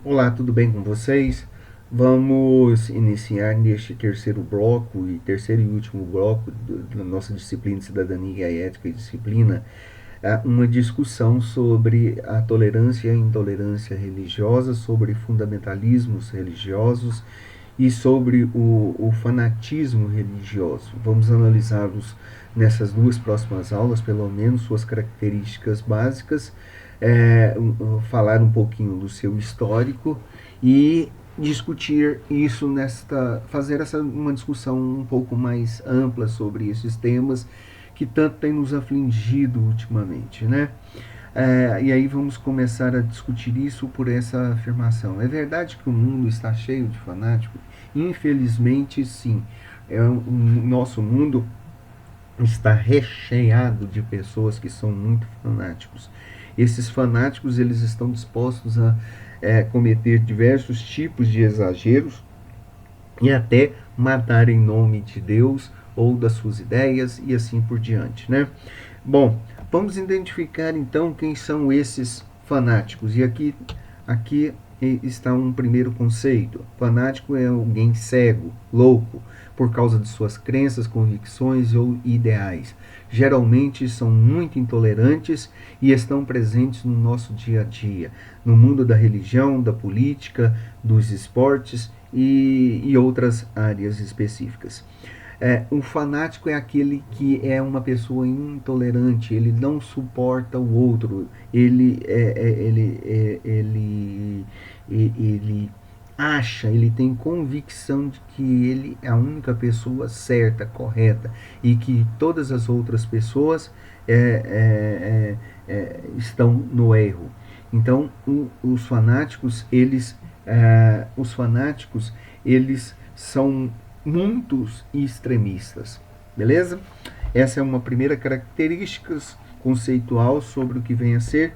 Olá, tudo bem com vocês? Vamos iniciar neste terceiro bloco terceiro e último bloco da nossa disciplina de cidadania, ética e disciplina, uma discussão sobre a tolerância e a intolerância religiosa, sobre fundamentalismos religiosos e sobre o fanatismo religioso. Vamos analisá-los nessas duas próximas aulas, pelo menos suas características básicas, falar um pouquinho do seu histórico e discutir isso fazer uma discussão um pouco mais ampla sobre esses temas que tanto tem nos afligido ultimamente, né? E aí vamos começar a discutir isso por essa afirmação. É verdade que o mundo está cheio de fanáticos? Infelizmente, sim. Nosso mundo está recheado de pessoas que são muito fanáticos. Esses fanáticos eles estão dispostos a cometer diversos tipos de exageros e até matar em nome de Deus ou das suas ideias e assim por diante, né? Bom, vamos identificar então quem são esses fanáticos. E aqui está um primeiro conceito. Fanático é alguém cego, louco, por causa de suas crenças, convicções ou ideais. Geralmente são muito intolerantes e estão presentes no nosso dia a dia, no mundo da religião, da política, dos esportes e outras áreas específicas. Um fanático é aquele que é uma pessoa intolerante, ele não suporta o outro, ele acha, ele tem convicção de que ele é a única pessoa certa, correta, e que todas as outras pessoas estão no erro. Então, os fanáticos, eles são muitos extremistas, beleza? Essa é uma primeira característica conceitual sobre o que vem a ser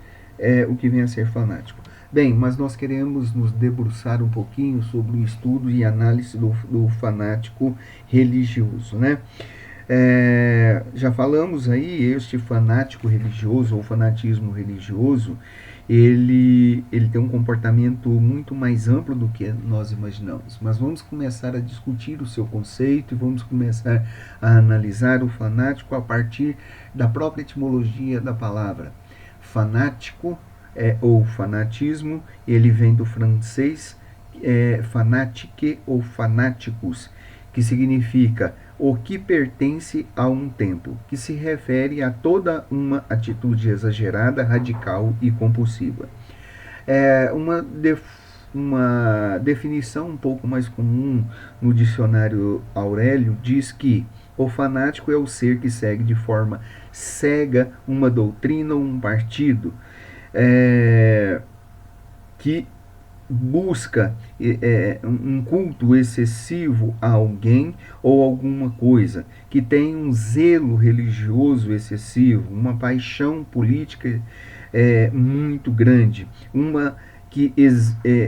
fanático. Bem, mas nós queremos nos debruçar um pouquinho sobre o estudo e análise do fanático religioso, né? Já falamos aí, este fanático religioso ou fanatismo religioso, ele tem um comportamento muito mais amplo do que nós imaginamos. Mas vamos começar a discutir o seu conceito e vamos começar a analisar o fanático a partir da própria etimologia da palavra. Fanático ou fanatismo, ele vem do francês fanatique ou fanáticos, que significa o que pertence a um tempo, que se refere a toda uma atitude exagerada, radical e compulsiva. Uma definição um pouco mais comum no dicionário Aurélio diz que o fanático é o ser que segue de forma cega uma doutrina ou um partido, que busca um culto excessivo a alguém ou alguma coisa, que tem um zelo religioso excessivo, uma paixão política muito grande, uma que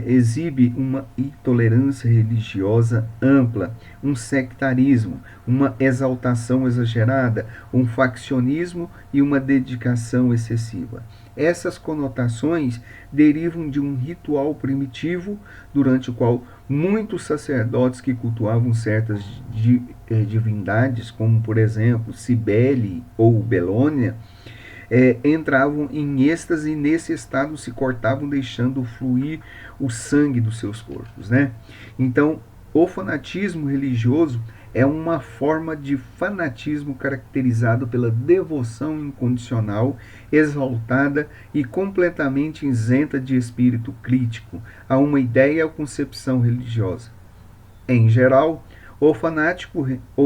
exibe uma intolerância religiosa ampla, um sectarismo, uma exaltação exagerada, um faccionismo e uma dedicação excessiva. Essas conotações derivam de um ritual primitivo durante o qual muitos sacerdotes que cultuavam certas divindades, como por exemplo Cibele ou Belônia, entravam em êxtase e nesse estado se cortavam, deixando fluir o sangue dos seus corpos, né? Então, o fanatismo religioso é uma forma de fanatismo caracterizado pela devoção incondicional, exaltada e completamente isenta de espírito crítico a uma ideia ou concepção religiosa. Em geral, o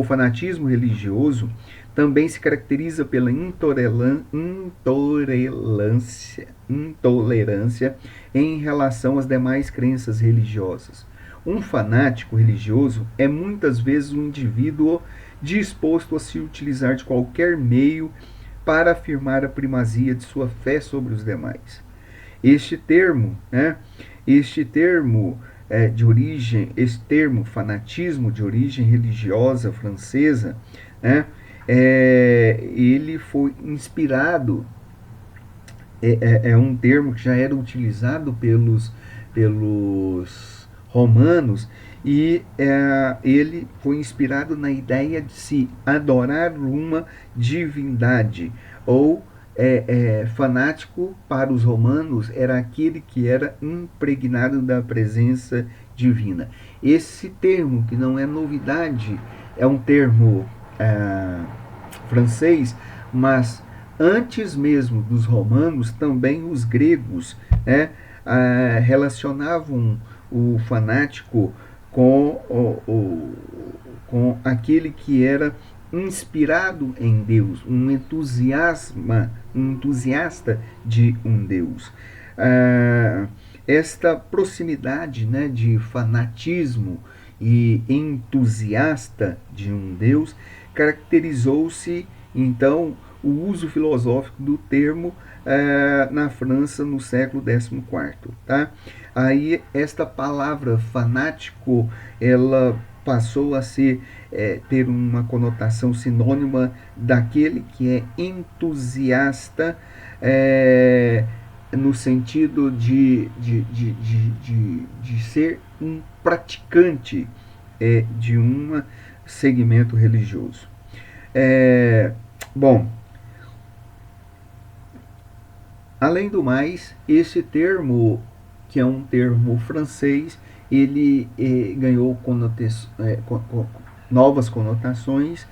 fanatismo religioso também se caracteriza pela intolerância em relação às demais crenças religiosas. Um fanático religioso é muitas vezes um indivíduo disposto a se utilizar de qualquer meio para afirmar a primazia de sua fé sobre os demais. Este termo, né, este termo esse termo fanatismo de origem religiosa francesa, né, ele foi inspirado é um termo que já era utilizado pelos romanos, e ele foi inspirado na ideia de se adorar uma divindade, ou fanático para os romanos era aquele que era impregnado da presença divina. Esse termo, que não é novidade, é um termo francês, mas antes mesmo dos romanos, também os gregos, né, relacionavam o fanático com aquele que era inspirado em Deus, um entusiasta de um Deus. Esta proximidade, né, de fanatismo e entusiasta de um Deus caracterizou-se, então, o uso filosófico do termo na França no século XIV. Tá? Aí esta palavra fanático, ela passou a ter uma conotação sinônima daquele que é entusiasta, no sentido de ser um praticante de um segmento religioso. Bom, além do mais, esse termo, que é um termo francês, ele ganhou novas conotações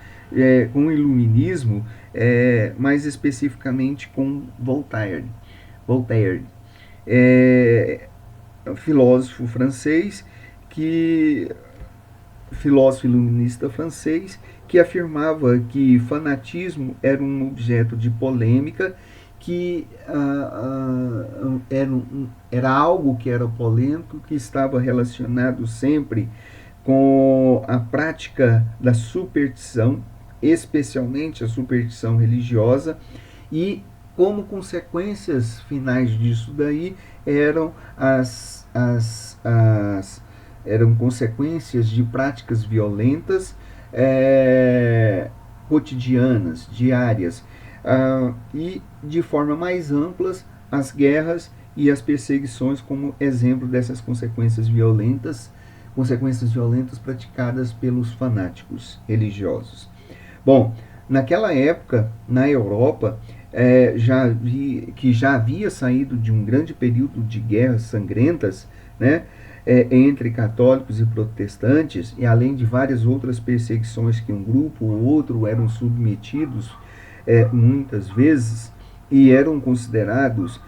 com o iluminismo, mais especificamente com Voltaire. Filósofo francês, filósofo iluminista francês, que afirmava que fanatismo era um objeto de polêmica, que era algo que era polêmico, que estava relacionado sempre com a prática da superstição, especialmente a superstição religiosa, e como consequências finais disso daí eram eram consequências de práticas violentas cotidianas, diárias, e de forma mais ampla as guerras e as perseguições como exemplo dessas consequências violentas praticadas pelos fanáticos religiosos. Bom, naquela época, na Europa, que já havia saído de um grande período de guerras sangrentas, né, entre católicos e protestantes, e além de várias outras perseguições que um grupo ou outro eram submetidos muitas vezes e eram considerados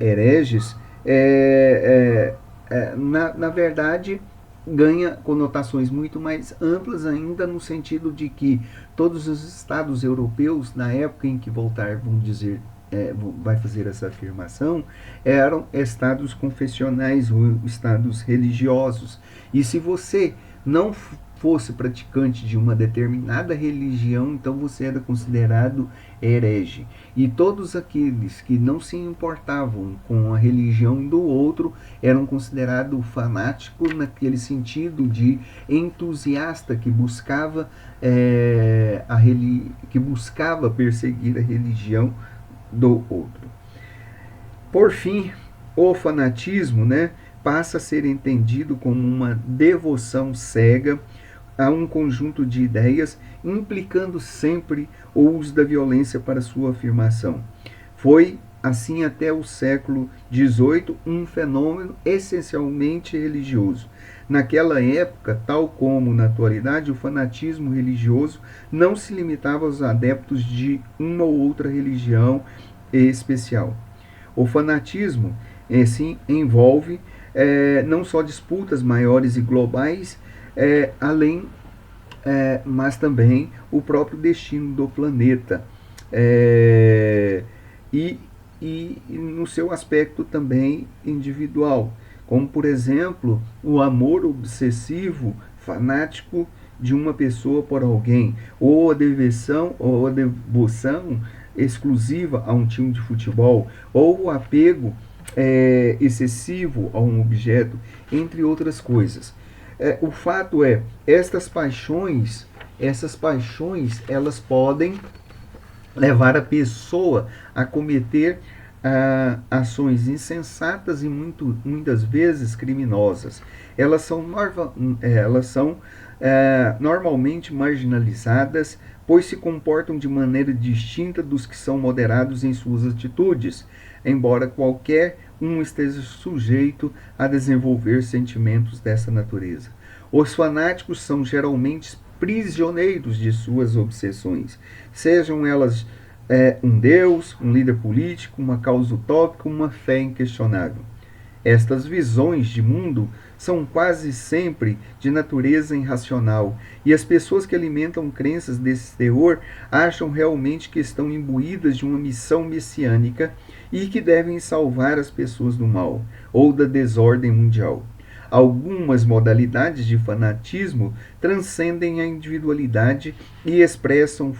hereges, na verdade ganha conotações muito mais amplas ainda, no sentido de que todos os estados europeus, na época em que Voltaire, vamos dizer, vai fazer essa afirmação, eram estados confessionais ou estados religiosos. E se você não fosse praticante de uma determinada religião, então você era considerado herege. E todos aqueles que não se importavam com a religião do outro eram considerados fanáticos, naquele sentido de entusiasta que buscava perseguir a religião do outro. Por fim, o fanatismo, né, passa a ser entendido como uma devoção cega a um conjunto de ideias, implicando sempre o uso da violência para sua afirmação. Foi assim até o século XVIII um fenômeno essencialmente religioso. Naquela época, tal como na atualidade, o fanatismo religioso não se limitava aos adeptos de uma ou outra religião especial. O fanatismo, assim, envolve não só disputas maiores e globais, mas também o próprio destino do planeta, e no seu aspecto também individual, como por exemplo o amor obsessivo, fanático de uma pessoa por alguém, ou a devoção exclusiva a um time de futebol, ou o apego excessivo a um objeto, entre outras coisas. O fato é, essas paixões, elas podem levar a pessoa a cometer ações insensatas e muitas vezes criminosas. Elas são normalmente marginalizadas, pois se comportam de maneira distinta dos que são moderados em suas atitudes, embora qualquer um esteja sujeito a desenvolver sentimentos dessa natureza. Os fanáticos são geralmente prisioneiros de suas obsessões, sejam elas um Deus, um líder político, uma causa utópica, uma fé inquestionável. Estas visões de mundo são quase sempre de natureza irracional, e as pessoas que alimentam crenças desse terror acham realmente que estão imbuídas de uma missão messiânica e que devem salvar as pessoas do mal ou da desordem mundial. Algumas modalidades de fanatismo transcendem a individualidade e expressam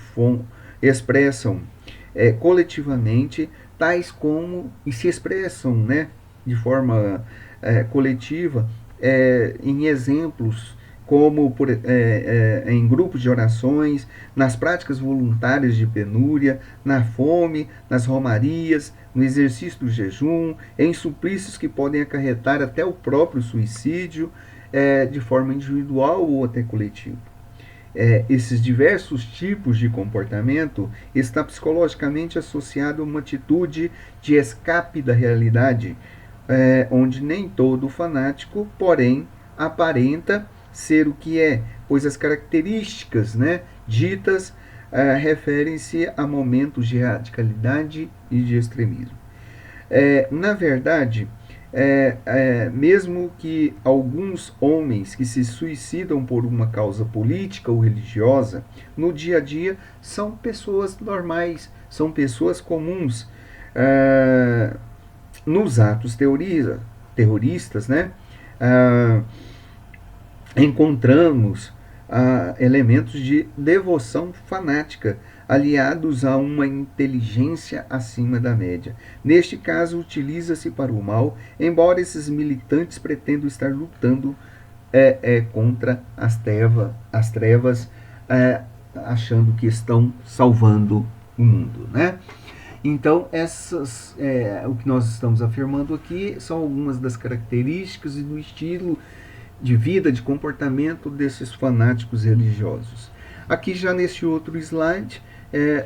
coletivamente, tais como, e se expressam, né, de forma coletiva, em exemplos como em grupos de orações, nas práticas voluntárias de penúria, na fome, nas romarias, no exercício do jejum, em suplícios que podem acarretar até o próprio suicídio, de forma individual ou até coletiva. Esses diversos tipos de comportamento está psicologicamente associado a uma atitude de escape da realidade, onde nem todo fanático, porém, aparenta ser o que é, pois as características, né, ditas referem-se a momentos de radicalidade e de extremismo. Na verdade, mesmo que alguns homens que se suicidam por uma causa política ou religiosa, no dia a dia são pessoas normais, são pessoas comuns. Nos atos terroristas, né, encontramos elementos de devoção fanática, aliados a uma inteligência acima da média. Neste caso, utiliza-se para o mal, embora esses militantes pretendam estar lutando contra as trevas, achando que estão salvando o mundo, né? Então, o que nós estamos afirmando aqui são algumas das características e do estilo de vida, de comportamento desses fanáticos religiosos. Aqui já nesse outro slide,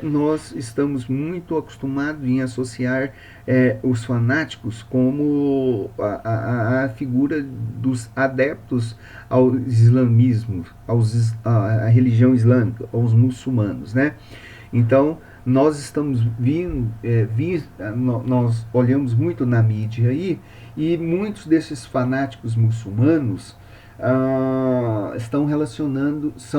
nós estamos muito acostumados em associar os fanáticos como a figura dos adeptos ao islamismo, à religião islâmica, aos muçulmanos, né? Então, nós estamos nós olhamos muito na mídia aí, e muitos desses fanáticos muçulmanos são relacionados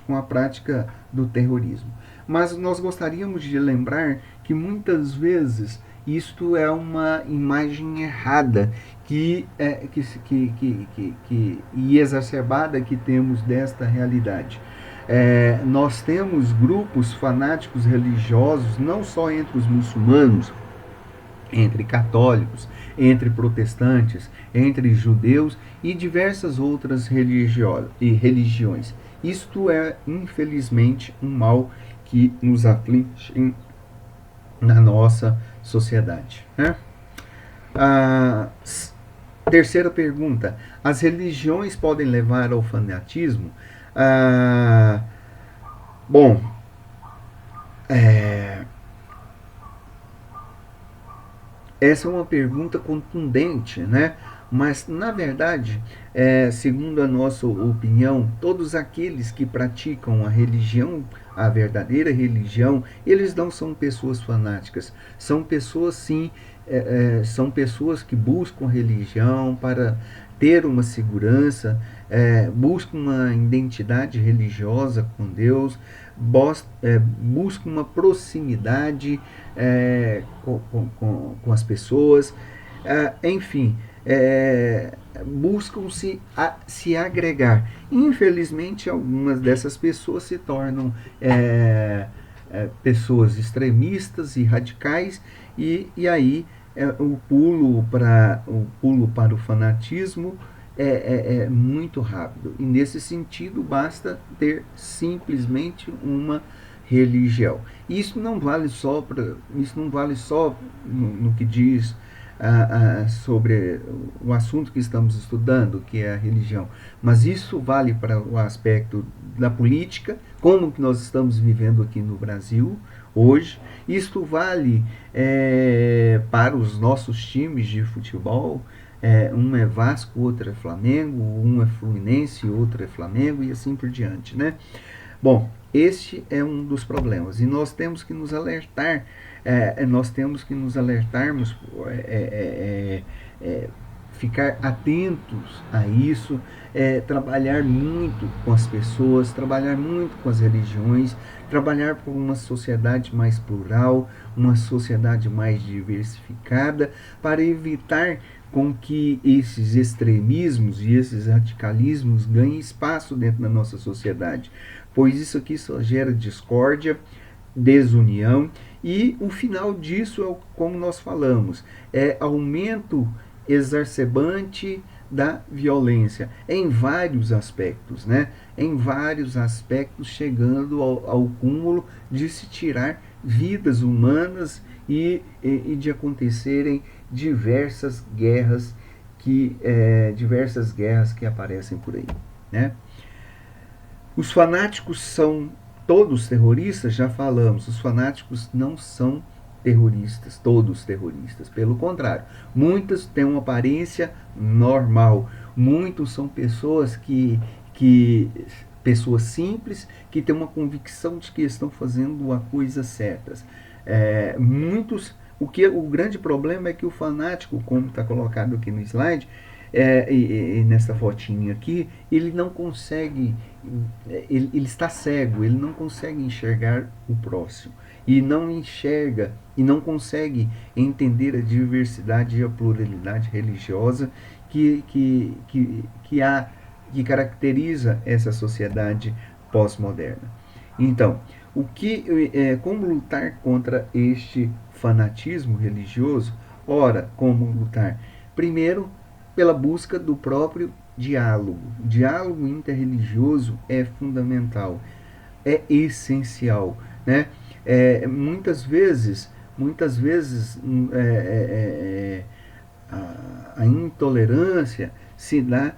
com a prática do terrorismo. Mas nós gostaríamos de lembrar que muitas vezes isto é uma imagem errada e exacerbada que temos desta realidade. Nós temos grupos fanáticos religiosos, não só entre os muçulmanos, entre católicos, entre protestantes, entre judeus e diversas outras religiões. Isto é, infelizmente, um mal que nos aflige na nossa sociedade, né? Terceira pergunta: as religiões podem levar ao fanatismo? Bom, essa é uma pergunta contundente, né? Mas, na verdade, segundo a nossa opinião, todos aqueles que praticam a religião, a verdadeira religião, eles não são pessoas fanáticas. São pessoas, sim, são pessoas que buscam a religião para ter uma segurança, buscam uma identidade religiosa com Deus, buscam uma proximidade com as pessoas, enfim, buscam se agregar. Infelizmente, algumas dessas pessoas se tornam pessoas extremistas e radicais, e aí o pulo para o fanatismo é muito rápido. E nesse sentido, basta ter simplesmente uma religião. Isso não vale só no que diz sobre o assunto que estamos estudando, que é a religião, mas isso vale para o aspecto da política, como que nós estamos vivendo aqui no Brasil hoje. Isto vale para os nossos times de futebol. Um é Vasco, outro é Flamengo, um é Fluminense, outro é Flamengo e assim por diante, né? Bom, este é um dos problemas e nós temos que nos alertar, nós temos que nos alertarmos, ficar atentos a isso, trabalhar muito com as pessoas, trabalhar muito com as religiões, trabalhar por uma sociedade mais plural, uma sociedade mais diversificada, para evitar com que esses extremismos e esses radicalismos ganhem espaço dentro da nossa sociedade, pois isso aqui só gera discórdia, desunião, e o final disso é como nós falamos, é aumento exacerbante da violência em vários aspectos, né? Em vários aspectos, chegando ao cúmulo de se tirar vidas humanas e de acontecerem diversas guerras que aparecem por aí, né? Os fanáticos são todos terroristas? Já falamos, os fanáticos não são terroristas, todos terroristas, pelo contrário, muitos têm uma aparência normal, muitos são pessoas pessoas simples, que têm uma convicção de que estão fazendo a coisa certa. O grande problema é que o fanático, como está colocado aqui no slide, e nessa fotinha aqui, ele não consegue, ele está cego, ele não consegue enxergar o próximo, e não enxerga e não consegue entender a diversidade e a pluralidade religiosa que caracteriza essa sociedade pós-moderna. Então, como lutar contra este fanatismo religioso? Ora, como lutar? Primeiro, pela busca do próprio diálogo. O diálogo interreligioso é fundamental, é essencial, né? Muitas vezes a intolerância se dá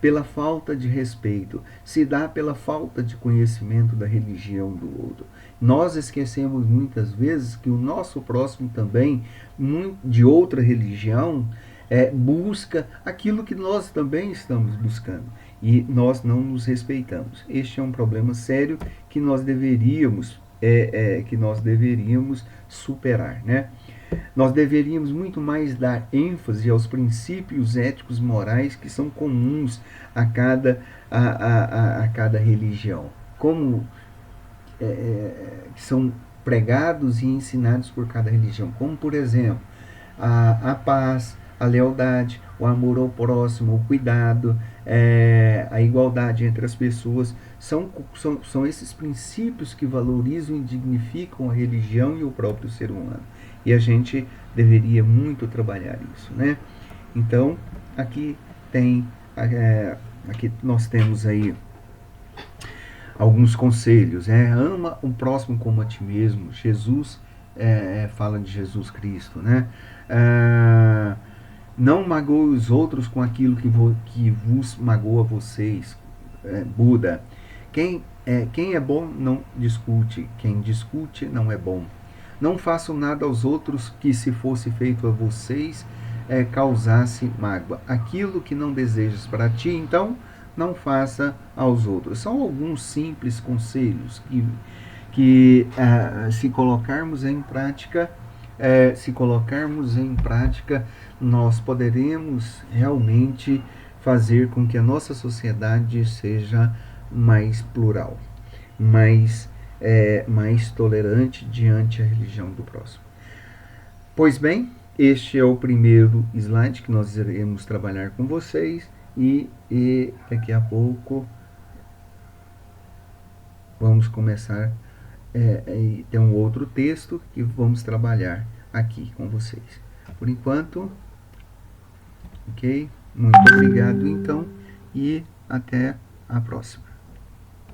pela falta de respeito, se dá pela falta de conhecimento da religião do outro. Nós esquecemos muitas vezes que o nosso próximo também, de outra religião, busca aquilo que nós também estamos buscando, e nós não nos respeitamos. Este é um problema sério que nós deveríamos superar, né? Nós deveríamos muito mais dar ênfase aos princípios éticos morais que são comuns a cada religião, que são pregados e ensinados por cada religião, como por exemplo a paz, a lealdade, o amor ao próximo, o cuidado, a igualdade entre as pessoas. São esses princípios que valorizam e dignificam a religião e o próprio ser humano. E a gente deveria muito trabalhar isso, né? Então, aqui nós temos aí alguns conselhos. Ama o próximo como a ti mesmo. Jesus fala de Jesus Cristo, né? Não magoe os outros com aquilo que vos magoa vocês. Buda. Quem é bom não discute. Quem discute não é bom. Não façam nada aos outros que, se fosse feito a vocês, causasse mágoa. Aquilo que não desejas para ti, então, não faça aos outros. São alguns simples conselhos que se colocarmos em prática, nós poderemos realmente fazer com que a nossa sociedade seja mais plural, mais tolerante diante a religião do próximo. Pois bem, este é o primeiro slide que nós iremos trabalhar com vocês, e daqui a pouco vamos começar tem um outro texto que vamos trabalhar aqui com vocês. Por enquanto, ok? Muito obrigado então, e até a próxima.